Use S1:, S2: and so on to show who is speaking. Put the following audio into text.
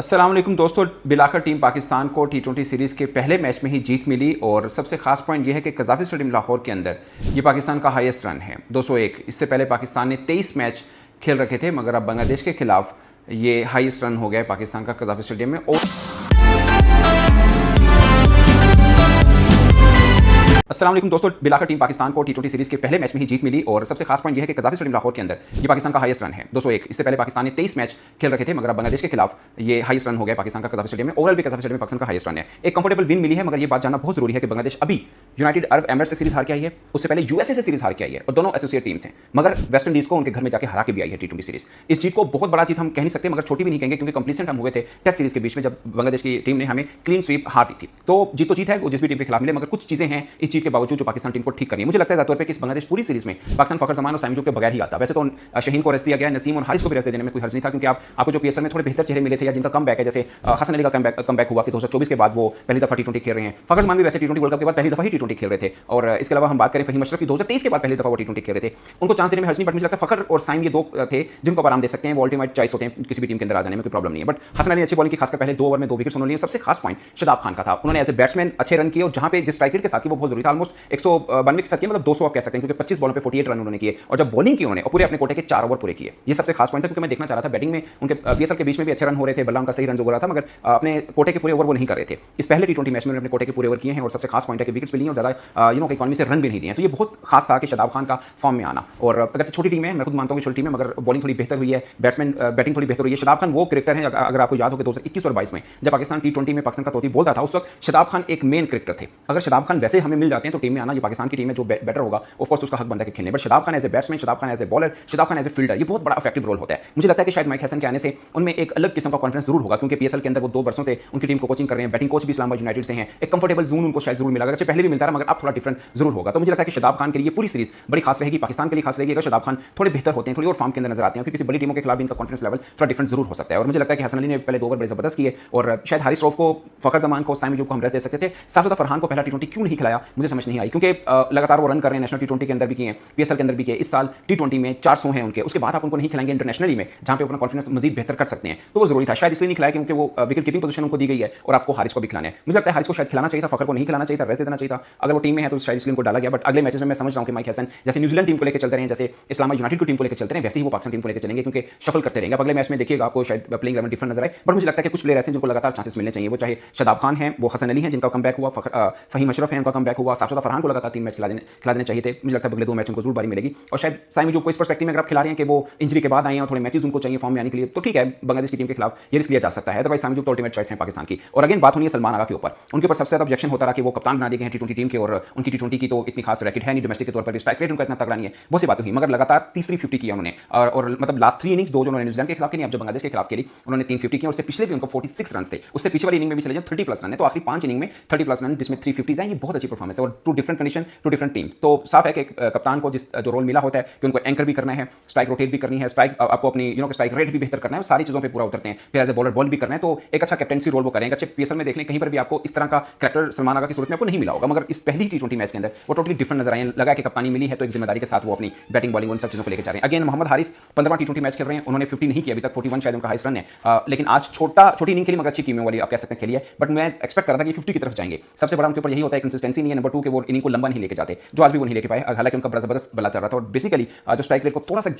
S1: अस्सलाम वालेकुम दोस्तों। बिलाकर टीम पाकिस्तान को टी20 सीरीज़ के पहले मैच में ही जीत मिली और सबसे खास पॉइंट यह है कि कज़ाफ़ी स्टेडियम लाहौर के अंदर ये पाकिस्तान का हाईएस्ट रन है 201। इससे पहले पाकिस्तान ने 23 मैच खेल रखे थे, मगर अब बांग्लादेश के खिलाफ ये हाईएस्ट रन हो गया पाकिस्तान का कज़ाफ़ी स्टेडियम में। और अस्सलाम वालेकुम दोस्तों। बिलाकर टीम पाकिस्तान को टी20 सीरीज़ के पहले मैच में ही जीत मिली और सबसे खास पॉइंट यह है कि कज़ाफ़ी स्टेडियम लाहौर के अंदर ये पाकिस्तान का हाईएस्ट रन है 201। इससे पहले पाकिस्तान ने 23 मैच खेल रखे थे, मगर अब बांग्लादेश के खिलाफ ये हाईएस्ट रन हो गया पाकिस्तान का कज़ाफ़ी स्टेडियम में। ओवरऑल भी कज़ाफ़ी स्टेडियम में पाकिस्तान का हाईएस्ट रन है। एक कंफर्टेबल विन मिली है, मगर ये बात जानना बहुत जरूरी है कि बांग्लादेश अभी यूनाइटेड अरब एमिरेट्स से सीरीज हार के आई है, उससे पहले यूएसए से सीरीज हार के आई है और दोनों एसोसिएट टीम्स हैं, मगर वेस्ट इंडीज को उनके घर में जाकर हरा के भी आई है टी20 सीरीज। इस जीत को बहुत बड़ा जीत हम कह नहीं सकते, मगर छोटी भी नहीं कहेंगे, क्योंकि कंप्लीसेंट हम हुए थे टेस्ट सीरीज के बीच में जब बांग्लादेश की टीम ने हमें क्लीन स्वीप हार दी थी। तो जीत है, वो जिस भी टीम के खिलाफ मिले, मगर कुछ चीजें हैं इस जीत के बावजूद जो पाकिस्तान टीम को ठीक करनी है। मुझे लगता है तौर पर कि इस बांग्लादेश पूरी सीरीज में पाकिस्तान फखर जमान और साइम के बगैर ही आता। वैसे तो शहीन को रेस्ट दिया गया, नसीम और हारिस को भी रेस्ट देने में कोई हर्ज नहीं था, क्योंकि आपको जो पीएसएल में थोड़े बेहतर चेहरे मिले थे या जिनका कम बैक है, जैसे हसन अली का कम बैक हुआ कि 2024 के बाद वो पहली दफा टी20 खेल रहे हैं। फखर जमान भी वैसे टी20 वर्ल्ड कप के बाद पहली दफा ही टी20 खेल रहे थे। और इसके अलावा हम बात करें फहीम अशरफ की 2023 के बाद पहली दफा वो टी20 खेल रहे थे, उनको चांस देने में हर्ज नहीं। बट मुझे लगता है फखर और साइम ये दो थे जिनको आराम दे सकते हैं, वो अल्टीमेट चॉइस होते हैं किसी भी टीम के अंदर आ जाने में कोई प्रॉब्लम नहीं है। बट हसन अली अच्छी बॉलिंग की, खासकर पहले 2 ओवर में 2 विकेट्स उन्होंने लिए। सबसे खास पॉइंट शदाब खान का था, उन्होंने एज ए बैट्समैन अच्छे रन किए और जहां पे जिस स्ट्राइक रेट के साथ वो बहुत जरूरी था, ऑलमोस्ट 192 के साथ किया, मतलब 200 आप कह सकते हैं, क्योंकि 25 बॉलों पे 48 रन उन्होंने किए। और जब बॉलिंग की उन्होंने और पूरे अपने कोटे के 4 ओवर पूरे किए, ये सबसे खास पॉइंट था, क्योंकि मैं देखना चाह रहा था बैटिंग में उनके पीएसएल के बीच में भी अच्छे रन हो रहे थे, बल्ला उनका सही रन जो हो रहा था, मगर अपने कोटे के पूरे ओवर वो नहीं कर रहे थे। इस पहले टी20 मैच में अपने कोटे के पूरे ओवर किए हैं और सबसे खास पॉइंट है कि विकेट्स भी लिए और ज्यादा इकोनॉमी से रन भी नहीं दिए। तो ये बहुत खास था कि शदाब खान का फॉर्म में आना। और अगर छोटी टीम है, मैं खुद मानता हूँ कि छोटी टीम है, मगर बॉलिंग थोड़ी बेहतर हुई है, बैटिंग थोड़ी बेहतर हुई है। शदाब खान वो क्रिकेटर है, अगर आपको याद हो कि 2021 और 22 में जब पाकिस्तान टी20 में पाकिस्तान का तोती बोलता था, उस वक्त शदाब खान एक मेन क्रिकेटर थे। अगर शदाब खान वैसे हमें मिल जाते हैं तो टीम में आना, ये पाकिस्तान की टीम में जो बेटर होगा ऑफकोर्स उसका हक बनता है कि खेलने। But Shadab Khan as a batsman, Shadab Khan as a bowler, Shadab Khan as a fielder, ये बहुत बड़ा इफेक्टिव रोल होता है। मुझे लगता है कि शायद माइक हसन के आने से उनमें एक अलग किस्म का कॉन्फिडेंस जरूर होगा, क्योंकि पीएसएल के अंदर वो 2 वर्षों से उनकी टीम को कोचिंग कर रहे हैं, बैटिंग कोच भी इस्लामाबाद यूनाइटेड से हैं, एक कंफर्टेबल जोन उनको शायद जरूर मिला, अगर पहले भी मिलता है, मगर अब थोड़ा डिफरेंट जरूर होगा। तो मुझे लगता है कि शदाब खान के लिए पूरी सीरीज बड़ी खास रहेगी, पाकिस्तान के लिए खास रहेगी, अगर शदाब खान थोड़े बेहतर होते हैं, थोड़ी और फॉर्म के अंदर नजर आते हैं, क्योंकि किसी बड़ी टीमों के खिलाफ इनका कॉन्फिडेंस लेवल थोड़ा डिफरेंट जरूर हो सकता है। और मुझे लगता है कि हसन अली ने पहले 2 ओवर बड़े जबरदस्त किए और शायद हारिस रऊफ को, फखर जमान को, साइम अयूब को हम रेस्ट दे सकते थे। साथ फरहान को पहला टी20 क्यों नहीं खिलाया मुझे समझ नहीं आई, क्योंकि लगातार वो रन कर रहे हैं, नेशनल टी20 के अंदर भी किए, पीएसएल के अंदर भी किए, इस साल टी20 में 400 हैं उनके, उसके बाद आप उनको नहीं खिलाएंगे इंटरनेशनली में, जहां पे अपना कॉन्फिडेंस मजीद बेहतर कर सकते हैं। तो वो जरूरी था, शायद इसलिए नहीं खिलाया क्योंकि वो विकेट कीपिंग पोजीशन उनको दी गई है और आपको हारिस को भी खिलाना है। मुझे लगता है हारिस को शायद खिलाना चाहिए था, फखर को नहीं खिलाना चाहिए था, रेस्ट देना चाहिए था। अगर वो टीम में है तो शायद इसलिए उनको डाला गया। बट अगले मैचेस में मैं समझ रहा हूं कि माइक हसन जैसे न्यूजीलैंड टीम को लेकर चलते रहे, जैसे इस्लामाबाद यूनाइटेड की टीम को लेकर चलते रहे, वैसे ही वो पाकिस्तान टीम को लेकर चलेंगे, क्योंकि शफल करते रहेंगे। अगले मैच में देखिएगा आपको शायद प्लेइंग 11 डिफरेंट नजर आए। बट मुझे लगता है कि कुछ प्लेयर ऐसे जिनको लगातार चांसेस मिलने चाहिए, वो चाहे शदाब खान है, वो हसन अली हैं जिनका कम बैक हुआ, फहीम अशरफ है उनका कम बैक हुआ, साफसुदा फरहान को लगातार 3 मैच खिला देने चाहिए थे। मुझे लगता है अगले 2 मैच उनको जरूर बारी मिलेगी। और शायद साइम अयूब को इस पर्सपेक्टिव में अगर आप खिला रहे हैं कि वो इंजरी के बाद आए हैं और थोड़े मैचेस उनको चाहिए फॉर्म में आने के लिए, तो ठीक है, बांग्लादेश की टीम के खिलाफ ये रिस्क लिया जा सकता है। अदरवाइज साइम अयूब तो अल्टीमेट चॉइस है पाकिस्तान की। और अगेन बात होनी है सलमान आगा के ऊपर, उनके ऊपर सबसे ज्यादा ऑब्जेक्शन होता रहा कि वो कप्तान बना दिए गए हैं टी20 टीम के, और उनकी टी20 की तो इतनी खास रैकेट है नहीं, डोमेस्टिक के तौर पर स्ट्राइक रेट उनका इतना तगड़ा नहीं है, बहुत सी बातें हुई, मगर लगातार तीसरी 50 किया उन्होंने। और मतलब लास्ट 3 इनिंग्स, 2 जो उन्होंने न्यूजीलैंड के खिलाफ खेली, अब जो बांग्लादेश के खिलाफ खेली, उन्होंने 3 50 किया। उससे पिछले भी उनको 46 रन थे, उससे पिछले वाली इनिंग में भी चले जाए 30+ रन है, तो आखिरी 5 इनिंग में 30+ रन जिसमें 350 हैं, ये बहुत अच्छी परफॉर्मेंस है। और 2 डिफरेंट कंडीशन, 2 डिफरेंट टीम, तो साफ है कि कप्तान को जो रोल मिला होता है कि उनको एंकर भी करना है, स्ट्राइक रोटेट भी करनी है, स्ट्राइक आपको अपनी स्ट्राइक रेट भी बेहतर करना है, सारी चीजों पे पूरा उतरते हैं, फिर एज ए बॉलर बॉल भी करना है, तो एक अच्छा कैप्टेंसी रोल वो करेंगे। अच्छे पीएसएल में देख लें, कहीं पर भी आपको इस तरह का कैरेक्टर सलमान आगा की सूरत में आपको नहीं मिला होगा, मगर इस पहली टी20 मैच के अंदर वो टोटली डिफरेंट नजर आए। लगा कि कप्तानी मिली है तो एक जिम्मेदारी के साथ वो अपनी बैटिंग बॉलिंग उन सब चीजों को लेकर जा रहे हैं। अगेन मोहम्मद हारिस 15वां टी20 मैच खेल रहे हैं, उन्होंने 50 नहीं किया अभी तक, 41 शायद उनका हाईएस्ट रन है, लेकिन आज छोटी इनिंग के लिए मगर अच्छी कीमियों वाली आप कह सकते हैं खेली है। बट मैं एक्सपेक्ट कर रहा था कि 50 की तरफ जाएंगे। सबसे बड़ा उनके ऊपर यही होता है कंसिस्टेंसी नहीं है, नंबर 2 के वो इनिंग को लंबा नहीं लेके जाते, जो आज भी वो नहीं लेके पाए, हालांकि उनका जबरदस्त बल्ला चल रहा था। और बेसिकली जो स्ट्राइक रेट को थोड़ा सा